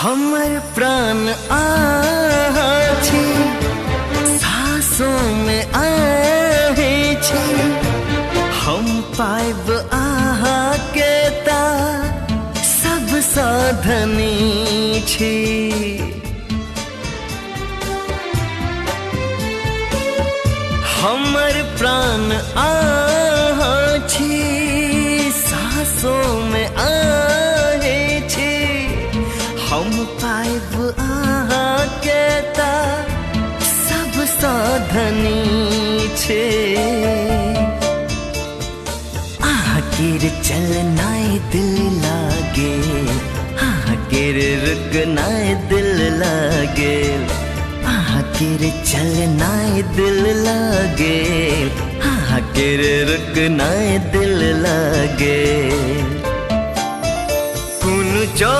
हमर प्राण आछी सांसों में आहे छी, हम पाइब आहा के ता सब साधनी छी। हमर प्राण आछी सांसों में आहे छी, हम पाइब आहा के ता सब साधनी छे। आकिर चलनाए दिल लागे, आकिर रुकनाए दिल लागे, आकिर चलनाए दिल लागे, आकिर रुकनाए दिल लागे।